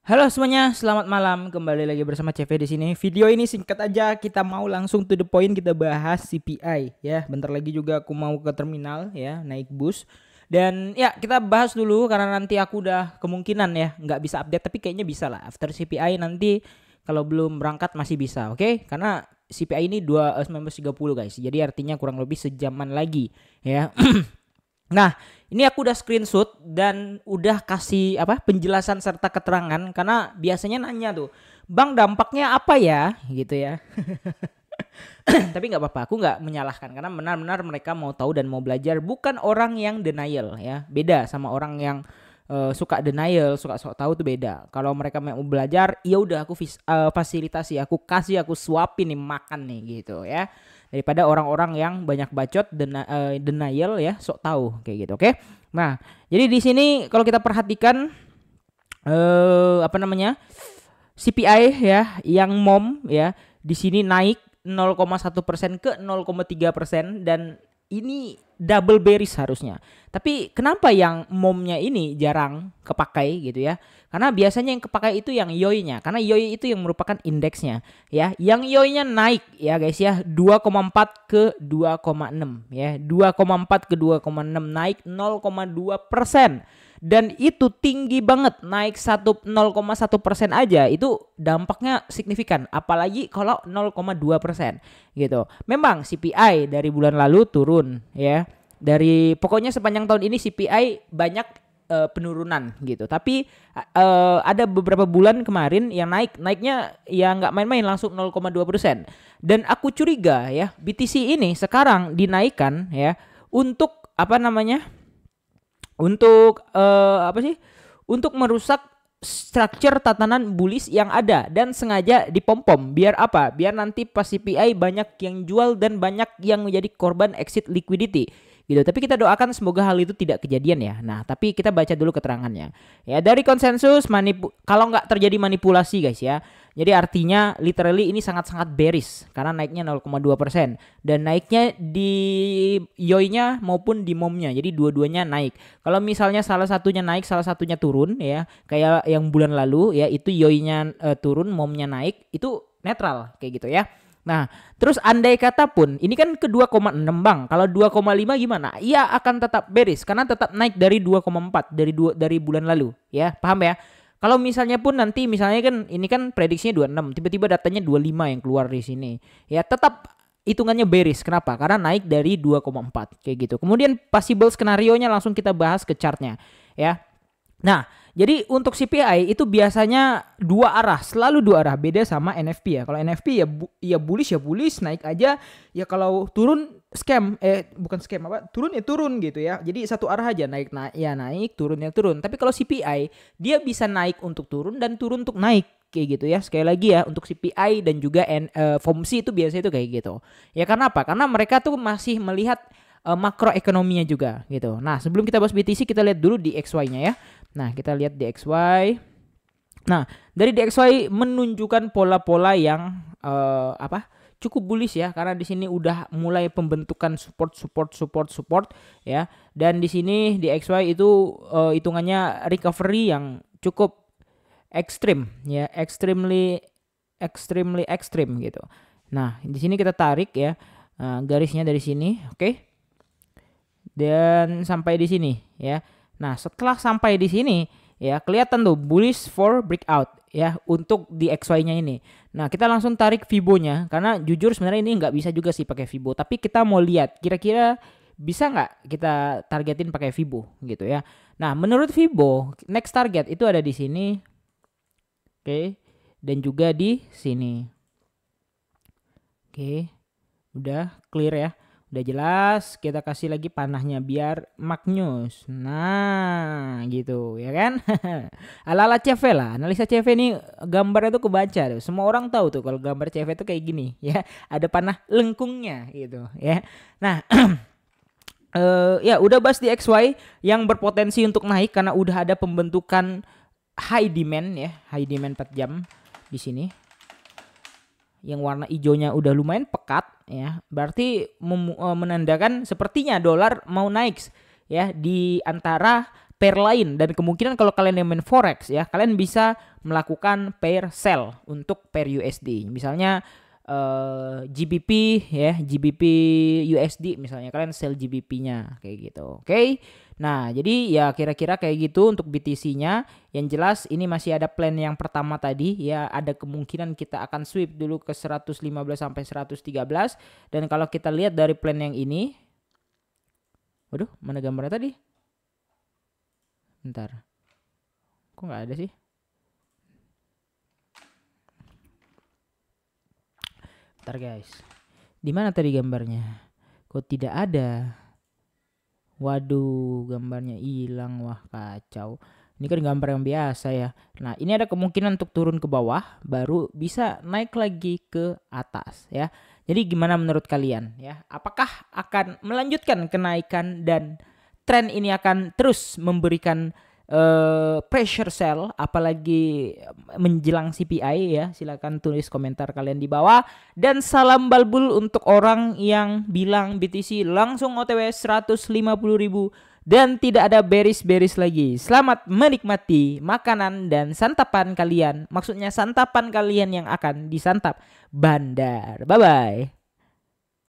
Halo semuanya, selamat malam. Kembali lagi bersama CV di sini. Video ini singkat aja, kita mau langsung to the point, kita bahas CPI ya. Bentar lagi juga aku mau ke terminal ya, naik bus. Dan ya kita bahas dulu karena nanti aku udah kemungkinan ya nggak bisa update, tapi kayaknya bisa lah. After CPI nanti kalau belum berangkat masih bisa, oke? Karena CPI ini 19.30 guys. Jadi artinya kurang lebih sejaman lagi ya. Nah, ini aku udah screenshot dan udah kasih penjelasan serta keterangan karena biasanya nanya tuh, "Bang, dampaknya apa ya?" gitu ya. Tapi nggak apa-apa, aku nggak menyalahkan karena benar-benar mereka mau tahu dan mau belajar, bukan orang yang denial ya. Beda sama orang yang suka denial, suka sok tahu tuh beda. Kalau mereka mau belajar, ya udah aku fasilitasi, aku kasih, aku suapin nih makan nih gitu ya. Daripada orang-orang yang banyak bacot denial ya, sok tahu kayak gitu, oke? Nah, jadi di sini kalau kita perhatikan CPI ya yang mom ya di sini naik 0,1% ke 0,3% dan ini double bearish harusnya. Tapi kenapa yang momnya ini jarang kepakai gitu ya? Karena biasanya yang kepakai itu yang yoi-nya. Karena yoi itu yang merupakan indeksnya ya. Yang yoi-nya naik ya guys ya, 2,4 ke 2,6 ya. 2,4 ke 2,6 naik 0,2%. Dan itu tinggi banget, naik 0,1% aja itu dampaknya signifikan, apalagi kalau 0,2% gitu. Memang CPI dari bulan lalu turun ya, dari pokoknya sepanjang tahun ini CPI banyak penurunan gitu, tapi ada beberapa bulan kemarin yang naiknya ya nggak main-main, langsung 0,2%. Dan aku curiga ya BTC ini sekarang dinaikkan ya untuk untuk untuk merusak structure tatanan bullish yang ada dan sengaja dipom-pom. Biar apa? Biar nanti pas CPI banyak yang jual dan banyak yang menjadi korban exit liquidity gitu. Tapi kita doakan semoga hal itu tidak kejadian ya. Nah, tapi kita baca dulu keterangannya. Ya, dari konsensus kalau nggak terjadi manipulasi guys ya. Jadi artinya literally ini sangat-sangat bearish karena naiknya 0,2% dan naiknya di yoi-nya maupun di mom-nya. Jadi dua-duanya naik. Kalau misalnya salah satunya naik, salah satunya turun ya, kayak yang bulan lalu ya, itu yoi-nya turun, mom-nya naik, itu netral kayak gitu ya. Nah, terus andai kata pun ini kan ke 2,6 Bang. Kalau 2,5 gimana? Iya akan tetap bearish karena tetap naik dari 2,4 dari bulan lalu ya. Paham ya? Kalau misalnya pun nanti misalnya kan ini kan prediksinya 26, tiba-tiba datanya 25 yang keluar di sini. Ya tetap hitungannya bearish. Kenapa? Karena naik dari 2,4 kayak gitu. Kemudian possible skenario-nya langsung kita bahas ke chartnya ya. Nah, jadi untuk CPI itu biasanya dua arah, selalu dua arah. Beda sama NFP ya. Kalau NFP ya bullish naik aja. Ya kalau turun scam, bukan scam turun ya turun gitu ya. Jadi satu arah aja, naik ya naik, turun ya turun. Tapi kalau CPI dia bisa naik untuk turun dan turun untuk naik kayak gitu ya. Sekali lagi ya, untuk CPI dan juga FOMC itu biasanya itu kayak gitu. Ya karena apa? Karena mereka tuh masih melihat makroekonominya juga gitu. Nah, sebelum kita bahas BTC, kita lihat dulu di XY-nya ya. Nah, kita lihat di XY. Nah, dari DXY menunjukkan pola-pola yang cukup bullish ya, karena di sini udah mulai pembentukan support ya. Dan di sini di XY itu hitungannya recovery yang cukup ekstrim ya, extremely extreme gitu. Nah, di sini kita tarik ya garisnya dari sini, oke? Dan sampai di sini ya. Nah, setelah sampai di sini ya, kelihatan tuh bullish for breakout ya untuk di XY-nya ini. Nah, kita langsung tarik Fibo-nya karena jujur sebenarnya ini nggak bisa juga sih pakai Fibo, tapi kita mau lihat kira-kira bisa nggak kita targetin pakai Fibo gitu ya. Nah, menurut Fibo next target itu ada di sini, oke, dan juga di sini. Oke, udah clear ya. Udah jelas, kita kasih lagi panahnya biar maknyus. Nah, gitu ya kan? Ala-ala CV lah. Analisa CV ini gambarnya tuh kebaca tuh. Semua orang tahu tuh kalau gambar CV tuh kayak gini ya. Ada panah lengkungnya gitu ya. Nah, ya udah bahas di XY yang berpotensi untuk naik karena udah ada pembentukan high demand ya. High demand 4 jam di sini. Yang warna hijaunya udah lumayan pekat ya, berarti menandakan sepertinya dolar mau naik ya di antara pair lain. Dan kemungkinan kalau kalian yang main forex ya, kalian bisa melakukan pair sell untuk pair USD. Misalnya GBP ya, GBP USD misalnya, kalian sell GBP-nya kayak gitu. Oke. Nah, jadi ya kira-kira kayak gitu untuk BTC-nya. Yang jelas ini masih ada plan yang pertama tadi ya, ada kemungkinan kita akan sweep dulu ke 115 sampai 113. Dan kalau kita lihat dari plan yang ini, waduh, mana gambarnya tadi? Bentar. Kok nggak ada sih? Bentar guys. Di mana tadi gambarnya? Kok tidak ada? Waduh, gambarnya hilang. Wah, kacau. Ini kan gambar yang biasa ya. Nah, ini ada kemungkinan untuk turun ke bawah, baru bisa naik lagi ke atas ya. Jadi gimana menurut kalian ya? Apakah akan melanjutkan kenaikan dan tren ini akan terus memberikan pressure sell apalagi menjelang CPI ya? Silakan tulis komentar kalian di bawah. Dan salam balbul untuk orang yang bilang BTC langsung OTW 150.000 dan tidak ada bearish lagi. Selamat menikmati makanan dan santapan kalian. Maksudnya santapan kalian yang akan disantap bandar. Bye bye.